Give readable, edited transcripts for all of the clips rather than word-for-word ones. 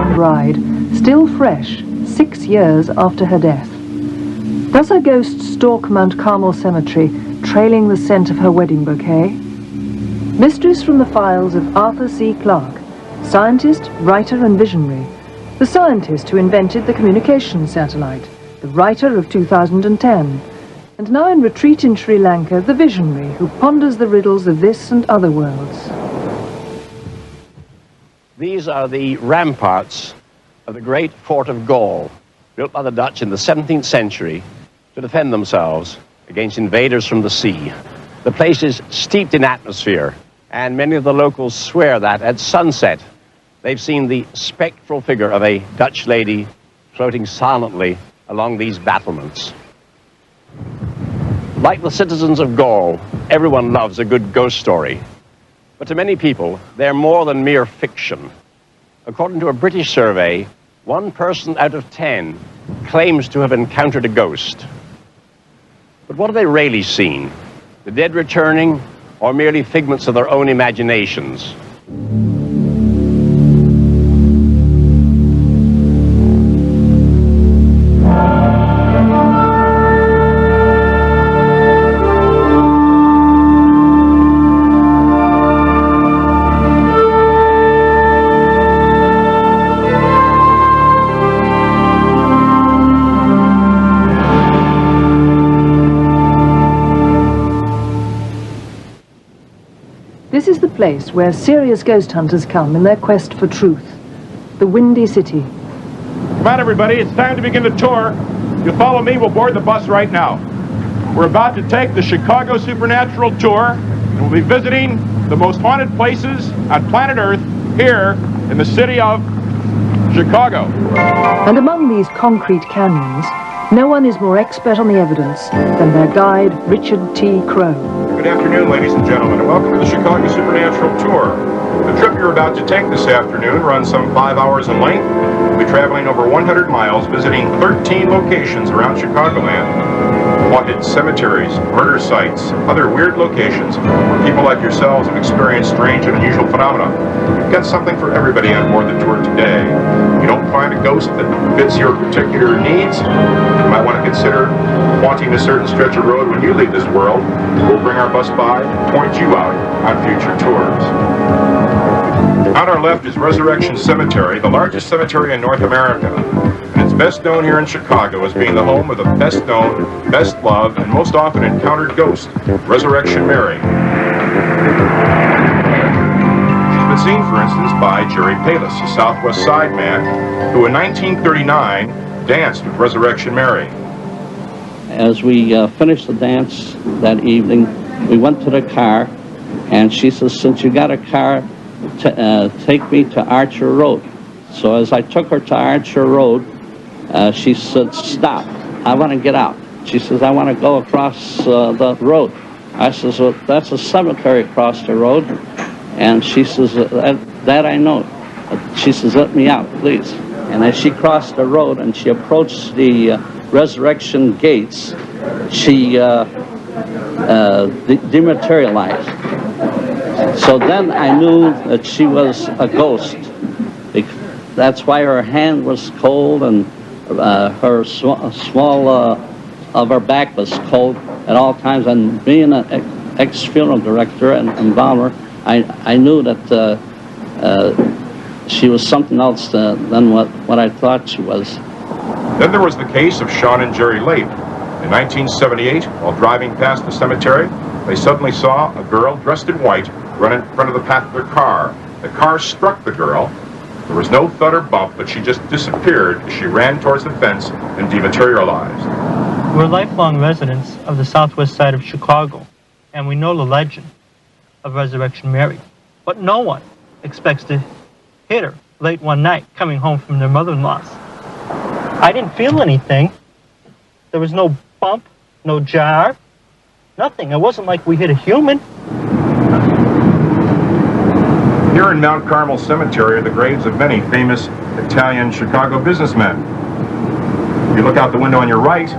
young bride, still fresh 6 years after her death. Does her ghost stalk Mount Carmel Cemetery, trailing the scent of her wedding bouquet? Mysteries from the files of Arthur C. Clarke, scientist, writer and visionary. The scientist who invented the communication satellite, the writer of 2010, and now in retreat in Sri Lanka, the visionary who ponders the riddles of this and other worlds. These are the ramparts of the great fort of Gaul, built by the Dutch in the 17th century to defend themselves against invaders from the sea. The place is steeped in atmosphere, and many of the locals swear that at sunset they've seen the spectral figure of a Dutch lady floating silently along these battlements. Like the citizens of Gaul, everyone loves a good ghost story. But to many people, they're more than mere fiction. According to a British survey, 1 person out of 10 claims to have encountered a ghost. But what have they really seen? The dead returning, or merely figments of their own imaginations? This is the place where serious ghost hunters come in their quest for truth. The Windy City. Come on, everybody, it's time to begin the tour. If you follow me, we'll board the bus right now. We're about to take the Chicago Supernatural Tour, and we'll be visiting the most haunted places on planet Earth here in the city of Chicago. And among these concrete canyons, no one is more expert on the evidence than their guide, Richard T. Crowe. Good afternoon, ladies and gentlemen, and welcome to the Chicago Supernatural Tour. The trip you're about to take this afternoon runs some 5 hours in length. We'll be traveling over 100 miles, visiting 13 locations around Chicagoland. Haunted cemeteries, murder sites, other weird locations where people like yourselves have experienced strange and unusual phenomena. We've got something for everybody on board the tour today. If you don't find a ghost that fits your particular needs, you might want to consider haunting a certain stretch of road when you leave this world. We'll bring our bus by and point you out on future tours. On our left is Resurrection Cemetery, the largest cemetery in North America. And it's best known here in Chicago as being the home of the best known, best loved, and most often encountered ghost, Resurrection Mary. She's been seen, for instance, by Jerry Palis, a Southwest Side man, who in 1939 danced with Resurrection Mary. As we finished the dance that evening, we went to the car, and she says, "Since you got a car, take me to Archer Road." So as I took her to Archer Road, she said, "Stop, I want to get out." She says, "I want to go across the road." I says, "Well, that's a cemetery across the road." And she says, that I know. She says, "Let me out, please." And as she crossed the road and she approached the Resurrection gates, she dematerialized. So then I knew that she was a ghost. That's why her hand was cold, and her small of her back was cold at all times. And being an ex-funeral director and embalmer, I knew that she was something else than what I thought she was. Then there was the case of Sean and Jerry Lape. In 1978, while driving past the cemetery, they suddenly saw a girl dressed in white run in front of the path of their car. The car struck the girl. There was no thud or bump, but she just disappeared as she ran towards the fence and dematerialized. We're lifelong residents of the southwest side of Chicago, and we know the legend of Resurrection Mary. But no one expects to hit her late one night coming home from their mother-in-law's. I didn't feel anything. There was no bump, no jar, nothing. It wasn't like we hit a human. Here in Mount Carmel Cemetery are the graves of many famous Italian Chicago businessmen. If you look out the window on your right,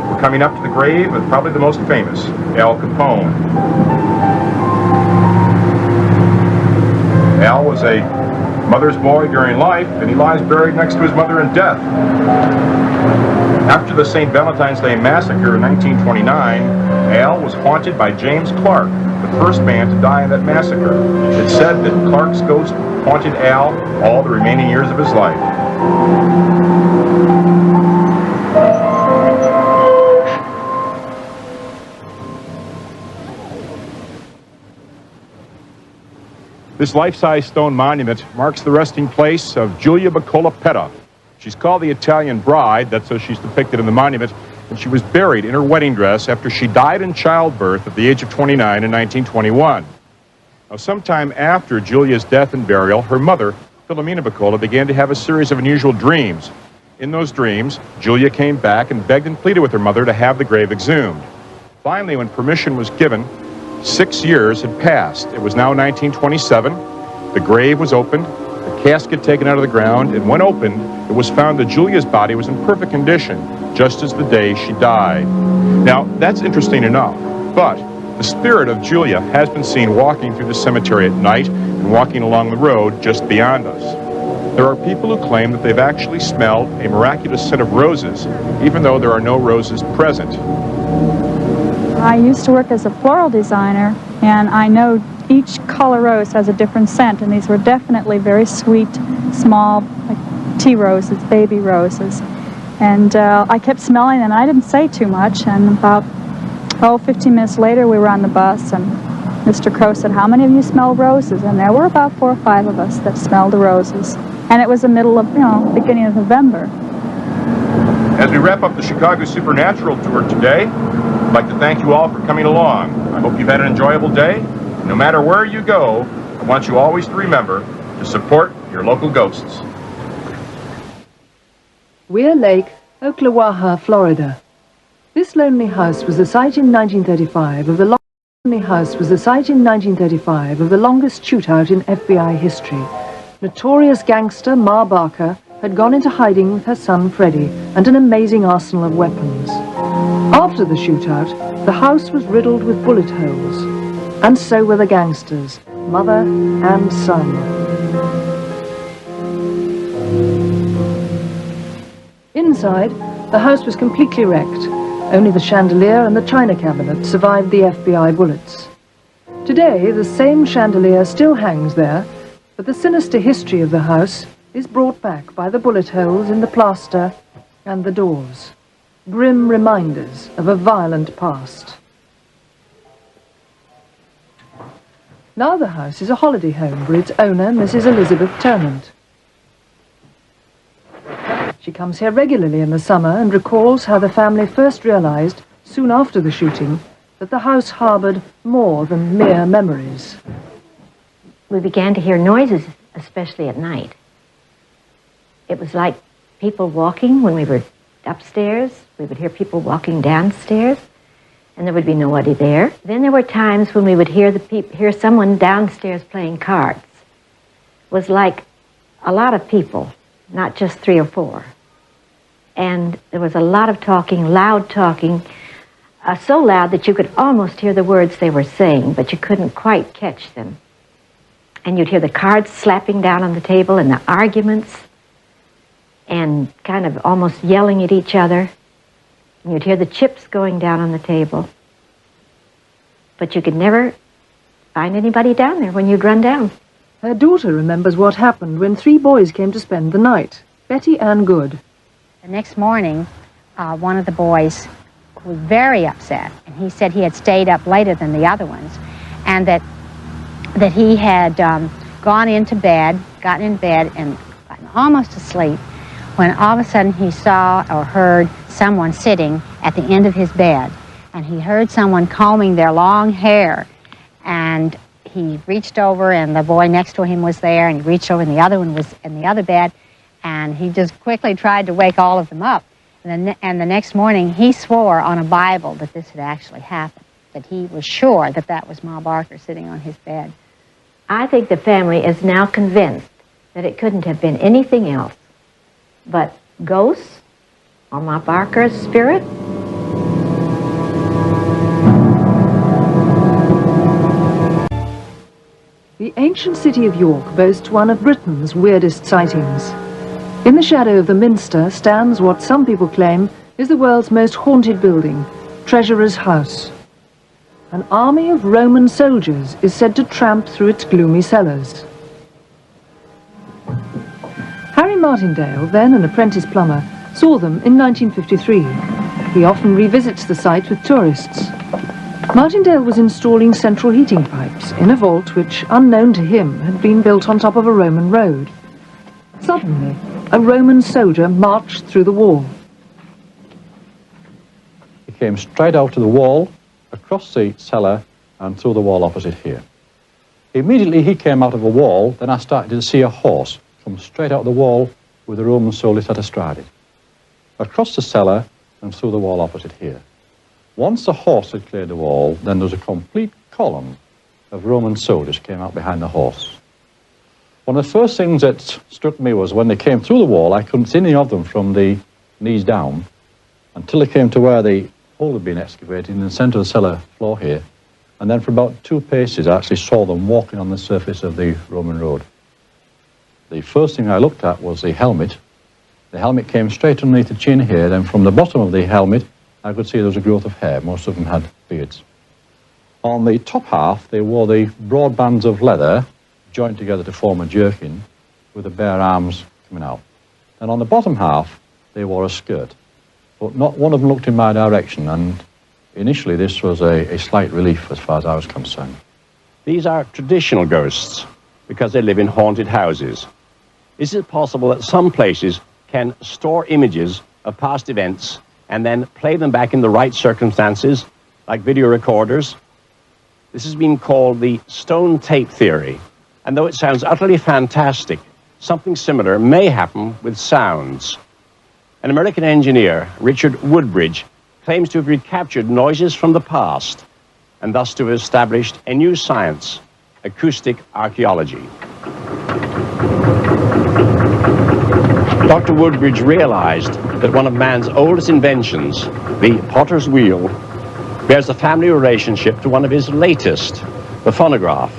we're coming up to the grave of probably the most famous, Al Capone. Al was a mother's boy during life, and he lies buried next to his mother in death. After the St. Valentine's Day Massacre in 1929, Al was haunted by James Clarke, the first man to die in that massacre. It's said that Clarke's ghost haunted Al all the remaining years of his life. This life-size stone monument marks the resting place of Giulia Piccola. She's called the Italian Bride, that's how she's depicted in the monument, and she was buried in her wedding dress after she died in childbirth at the age of 29 in 1921. Now, sometime after Giulia's death and burial, her mother, Filomena Piccola, began to have a series of unusual dreams. In those dreams, Giulia came back and begged and pleaded with her mother to have the grave exhumed. Finally, when permission was given, 6 years had passed. It was now 1927. The grave was opened, the casket taken out of the ground, and when opened, it was found that Giulia's body was in perfect condition, just as the day she died. Now, that's interesting enough, but the spirit of Giulia has been seen walking through the cemetery at night and walking along the road just beyond us. There are people who claim that they've actually smelled a miraculous scent of roses, even though there are no roses present. I used to work as a floral designer, and I know each color rose has a different scent, and these were definitely very sweet, small, like tea roses, baby roses. And I kept smelling them, and I didn't say too much, and about 15 minutes later we were on the bus, and Mr. Crow said, "How many of you smell roses?" And there were about 4 or 5 of us that smelled the roses. And it was the middle of, beginning of November. As we wrap up the Chicago Supernatural Tour today, I'd like to thank you all for coming along. I hope you've had an enjoyable day. No matter where you go, I want you always to remember to support your local ghosts. Weir Lake, Ocklawaha, Florida. This lonely house was the site in 1935 of the longest shootout in FBI history. Notorious gangster Ma Barker had gone into hiding with her son Freddie and an amazing arsenal of weapons. After the shootout, the house was riddled with bullet holes, and so were the gangsters, mother and son. Inside, the house was completely wrecked. Only the chandelier and the china cabinet survived the FBI bullets. Today, the same chandelier still hangs there, but the sinister history of the house is brought back by the bullet holes in the plaster and the doors. Grim reminders of a violent past. Now the house is a holiday home for its owner, Mrs. Elizabeth Turnant. She comes here regularly in the summer and recalls how the family first realized, soon after the shooting, that the house harbored more than mere memories. We began to hear noises, especially at night. It was like people walking when we were upstairs. We would hear people walking downstairs, and there would be nobody there. Then there were times when we would hear someone downstairs playing cards. It was like a lot of people, not just 3 or 4. And there was a lot of talking, loud talking, so loud that you could almost hear the words they were saying, but you couldn't quite catch them. And you'd hear the cards slapping down on the table and the arguments and kind of almost yelling at each other. And you'd hear the chips going down on the table. But you could never find anybody down there when you'd run down. Her daughter remembers what happened when 3 boys came to spend the night. Betty and Good. The next morning, one of the boys was very upset, and he said he had stayed up later than the other ones, and that he had gotten in bed and gotten almost asleep, when all of a sudden he saw or heard someone sitting at the end of his bed, and he heard someone combing their long hair, and he reached over, and the boy next to him was there, and he reached over, and the other one was in the other bed, and he just quickly tried to wake all of them up. And the next morning, he swore on a Bible that this had actually happened, that he was sure that that was Ma Barker sitting on his bed. I think the family is now convinced that it couldn't have been anything else but ghosts or Ma Barker's spirit. The ancient city of York boasts one of Britain's weirdest sightings. In the shadow of the Minster stands what some people claim is the world's most haunted building, Treasurer's House. An army of Roman soldiers is said to tramp through its gloomy cellars. Harry Martindale, then an apprentice plumber, saw them in 1953. He often revisits the site with tourists. Martindale was installing central heating pipes in a vault which, unknown to him, had been built on top of a Roman road. Suddenly, a Roman soldier marched through the wall. He came straight out to the wall, across the cellar, and through the wall opposite here. Immediately he came out of a wall, then I started to see a horse come straight out of the wall with a Roman soldier sat astride it. Across the cellar and through the wall opposite here. Once the horse had cleared the wall, then there was a complete column of Roman soldiers came out behind the horse. One of the first things that struck me was when they came through the wall, I couldn't see any of them from the knees down until they came to where the hole had been excavated in the centre of the cellar floor here. And then for about 2 paces, I actually saw them walking on the surface of the Roman road. The first thing I looked at was the helmet. The helmet came straight underneath the chin here, then from the bottom of the helmet, I could see there was a growth of hair. Most of them had beards. On the top half, they wore the broad bands of leather, joined together to form a jerkin, with the bare arms coming out. And on the bottom half, they wore a skirt. But not one of them looked in my direction, and initially this was a slight relief as far as I was concerned. These are traditional ghosts because they live in haunted houses. Is it possible that some places can store images of past events and then play them back in the right circumstances, like video recorders? This has been called the stone tape theory. And though it sounds utterly fantastic, something similar may happen with sounds. An American engineer, Richard Woodbridge, claims to have recaptured noises from the past and thus to have established a new science, acoustic archaeology. Dr. Woodbridge realized that one of man's oldest inventions, the potter's wheel, bears a family relationship to one of his latest, the phonograph.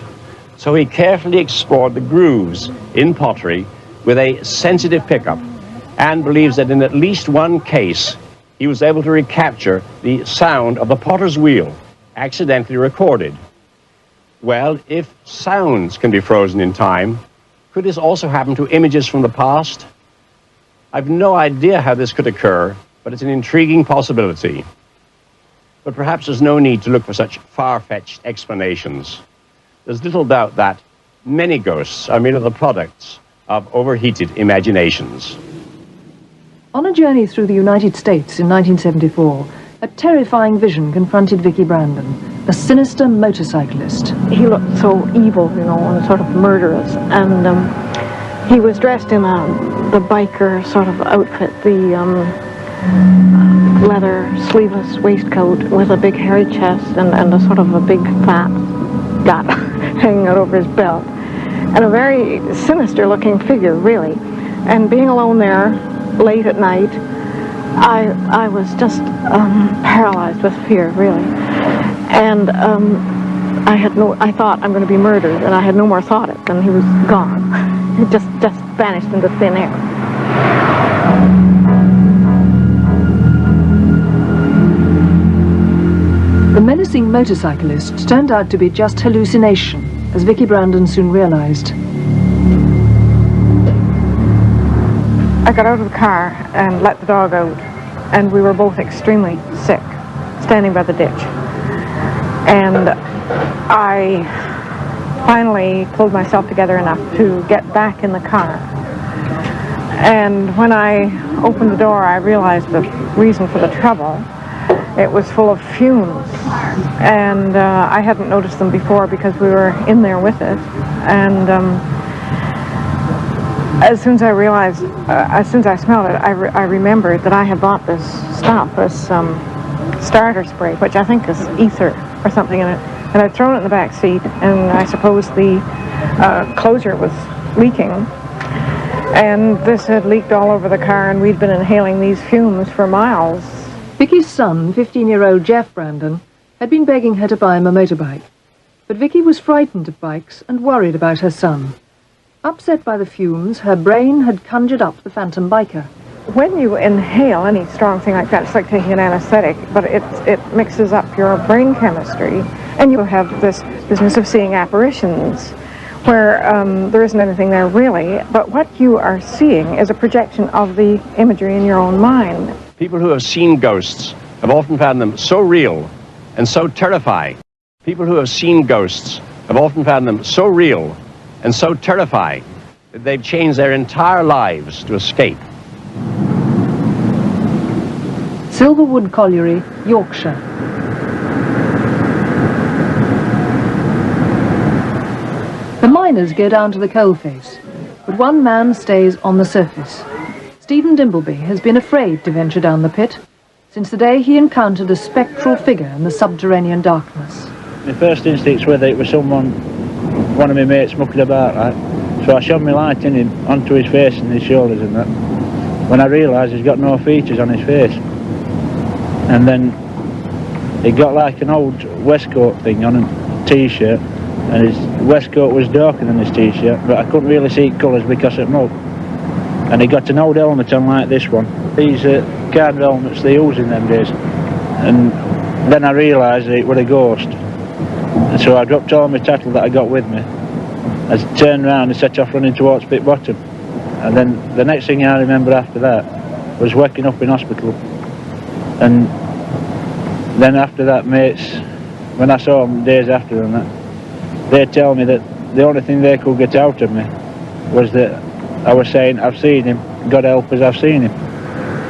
So he carefully explored the grooves in pottery with a sensitive pickup and believes that in at least one case, he was able to recapture the sound of the potter's wheel, accidentally recorded. Well, if sounds can be frozen in time, could this also happen to images from the past? I've no idea how this could occur, but it's an intriguing possibility. But perhaps there's no need to look for such far-fetched explanations. There's little doubt that many ghosts are merely the products of overheated imaginations. On a journey through the United States in 1974, a terrifying vision confronted Vicky Brandon, a sinister motorcyclist. He looked so evil, you know, and sort of murderous, and he was dressed in the biker sort of outfit, the leather sleeveless waistcoat with a big hairy chest and a sort of a big fat gut hanging out over his belt, and a very sinister looking figure, really. And being alone there late at night, I was just paralyzed with fear, really. And I thought I'm going to be murdered, and I had no more thought it, and he was gone. He just vanished into thin air. The menacing motorcyclist turned out to be just hallucination, as Vicky Brandon soon realized. I got out of the car and let the dog out, and we were both extremely sick, standing by the ditch. And I finally pulled myself together enough to get back in the car. And when I opened the door, I realized the reason for the trouble. It was full of fumes, and I hadn't noticed them before because we were in there with it. And as soon as I realized, as soon as I smelled it, I remembered that I had bought this stuff, this starter spray, which I think is ether or something in it, and I'd thrown it in the back seat, and I suppose the closure was leaking, and this had leaked all over the car, and we'd been inhaling these fumes for miles. Vicky's son, 15-year-old Jeff Brandon, had been begging her to buy him a motorbike. But Vicky was frightened of bikes and worried about her son. Upset by the fumes, her brain had conjured up the phantom biker. When you inhale any strong thing like that, it's like taking an anesthetic, but it mixes up your brain chemistry, and you have this business of seeing apparitions, where there isn't anything there really, but what you are seeing is a projection of the imagery in your own mind. People who have seen ghosts have often found them so real and so terrifying. People who have seen ghosts have often found them so real and so terrifying that they've changed their entire lives to escape. Silverwood Colliery, Yorkshire. The miners go down to the coalface, but one man stays on the surface. Stephen Dimbleby has been afraid to venture down the pit since the day he encountered a spectral figure in the subterranean darkness. My first instincts were that it was someone, one of my mates, mucking about, right? So I shone my light in him onto his face and his shoulders and that. When I realised he's got no features on his face. And then he got like an old waistcoat thing on a t-shirt, and his waistcoat was darker than his t-shirt, but I couldn't really see colours because of smoke. And he got an old helmet on like this one. These kind of helmets they use in them days. And then I realised that it was a ghost. And so I dropped all my tattle that I got with me. I turned around and set off running towards Pit Bottom. And then the next thing I remember after that was waking up in hospital. And then after that, mates, when I saw them days after and that, they tell me that the only thing they could get out of me was that I was saying, I've seen him, God help us, I've seen him.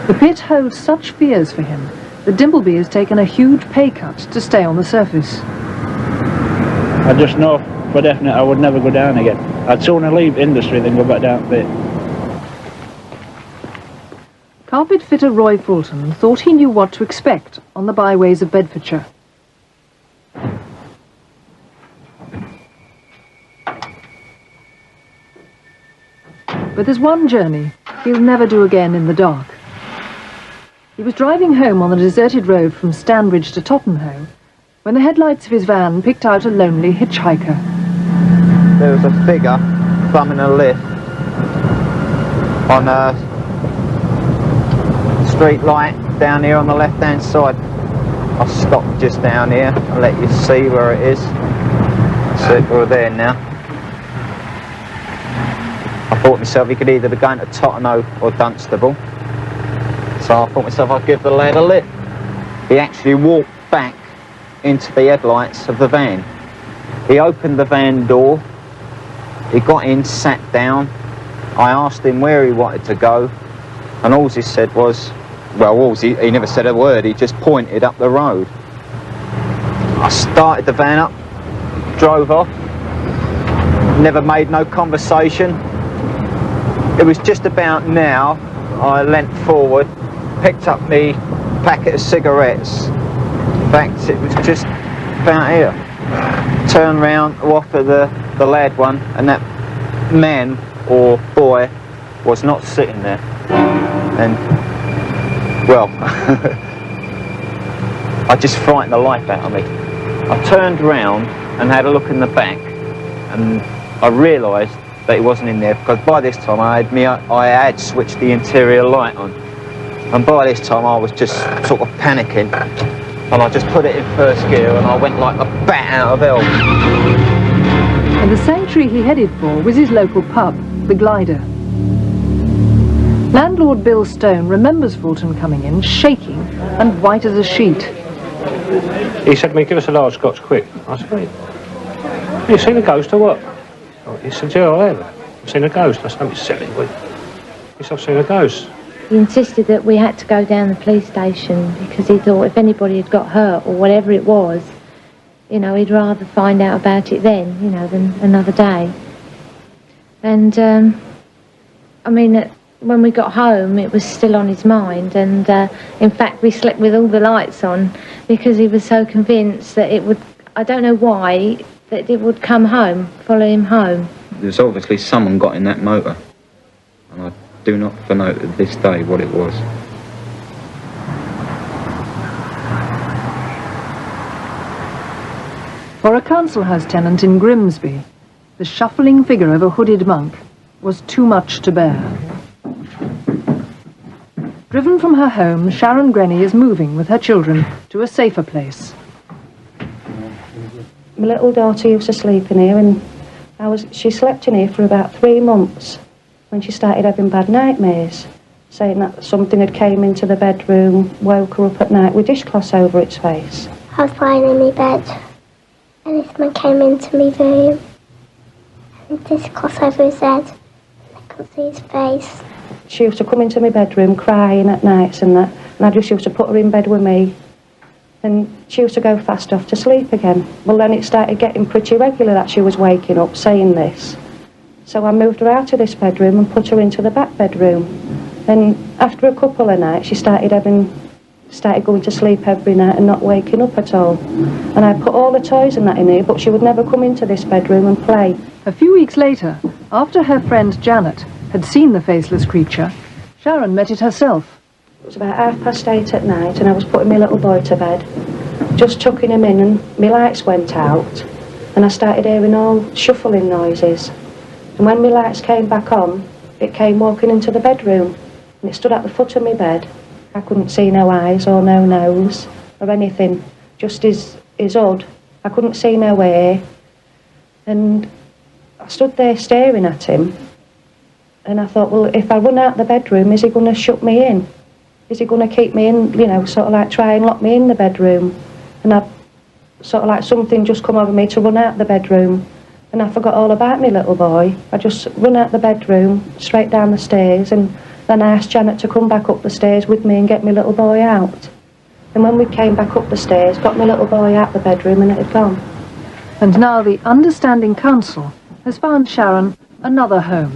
The pit holds such fears for him that Dimbleby has taken a huge pay cut to stay on the surface. I just know for definite I would never go down again. I'd sooner leave industry than go back down the pit. Carpet fitter Roy Fulton thought he knew what to expect on the byways of Bedfordshire. But there's one journey he'll never do again in the dark. He was driving home on the deserted road from Stanbridge to Tottenham when the headlights of his van picked out a lonely hitchhiker. There was a figure thumbing a lift on a street light down here on the left hand side. I'll stop just down here and let you see where it is. So we're there now. I thought myself he could either be going to Tottenham or Dunstable. So I thought myself I'd give the lad a lift. He actually walked back into the headlights of the van. He opened the van door, he got in, sat down. I asked him where he wanted to go, and all he said was, well, he never said a word, he just pointed up the road. I started the van up, drove off, never made no conversation. It was just about now I leant forward, picked up me packet of cigarettes. In fact, it was just about here. Turned round to offer the lad one, and that man or boy was not sitting there. And, well, I just frightened the life out of me. I turned round and had a look in the back, and I realised that he wasn't in there, because by this time I had switched the interior light on. And by this time I was just sort of panicking. And I just put it in first gear and I went like a bat out of hell. And the sanctuary he headed for was his local pub, the Glider. Landlord Bill Stone remembers Fulton coming in, shaking and white as a sheet. He said to me, give us a large Scotch quick. I said, have you seen a ghost or what? He said, yeah, I have. I've seen a ghost. I said, don't be silly. He said, I've seen a ghost. He insisted that we had to go down the police station because he thought if anybody had got hurt or whatever it was, you know, he'd rather find out about it then, you know, than another day. And, I mean, when we got home, it was still on his mind, and in fact, we slept with all the lights on because he was so convinced that it would, I don't know why, that it would come home, follow him home. There's obviously someone got in that motor, and I do not for note to this day what it was. For a council house tenant in Grimsby, the shuffling figure of a hooded monk was too much to bear. Driven from her home, Sharon Grenny is moving with her children to a safer place. My little daughter used to sleep in here, and she slept in here for about 3 months when she started having bad nightmares, saying that something had came into the bedroom, woke her up at night with dishcloths over its face. I was lying in my bed, and this man came into my room, and dishcloths over his head. I couldn't see his face. She used to come into my bedroom crying at nights and that, and I just used to put her in bed with me, and she used to go fast off to sleep again. Well, then it started getting pretty regular that she was waking up saying this. So I moved her out of this bedroom and put her into the back bedroom. And after a couple of nights, she started going to sleep every night and not waking up at all. And I put all the toys and that in here, but she would never come into this bedroom and play. A few weeks later, after her friend Janet had seen the faceless creature, Sharon met it herself. It was about 8:30 at night, and I was putting my little boy to bed, just tucking him in, and my lights went out, and I started hearing all shuffling noises. And when my lights came back on, it came walking into the bedroom, and it stood at the foot of my bed. I couldn't see no eyes or no nose or anything, just his hood. I couldn't see no hair, and I stood there staring at him, and I thought, well, if I run out the bedroom, is he going to shut me in? Is he going to keep me in, you know, sort of like try and lock me in the bedroom? And I sort of like something just come over me to run out the bedroom, and I forgot all about my little boy. I just run out the bedroom, straight down the stairs, and then I asked Janet to come back up the stairs with me and get my little boy out. And when we came back up the stairs, got my little boy out the bedroom, and it had gone. And now the understanding council has found Sharon another home.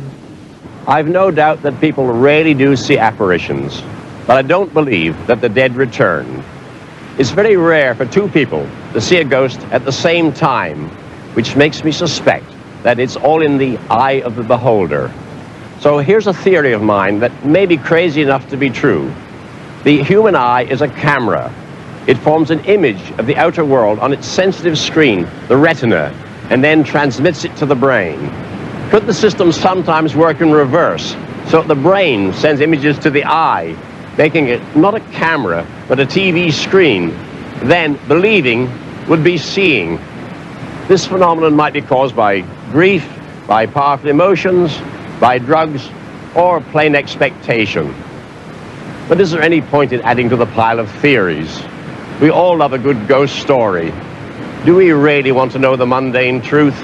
I've no doubt that people really do see apparitions, but I don't believe that the dead return. It's very rare for two people to see a ghost at the same time, which makes me suspect that it's all in the eye of the beholder. So here's a theory of mine that may be crazy enough to be true. The human eye is a camera. It forms an image of the outer world on its sensitive screen, the retina, and then transmits it to the brain. Could the system sometimes work in reverse, so the brain sends images to the eye, making it not a camera, but a TV screen? Then believing would be seeing. This phenomenon might be caused by grief, by powerful emotions, by drugs, or plain expectation. But is there any point in adding to the pile of theories? We all love a good ghost story. Do we really want to know the mundane truth?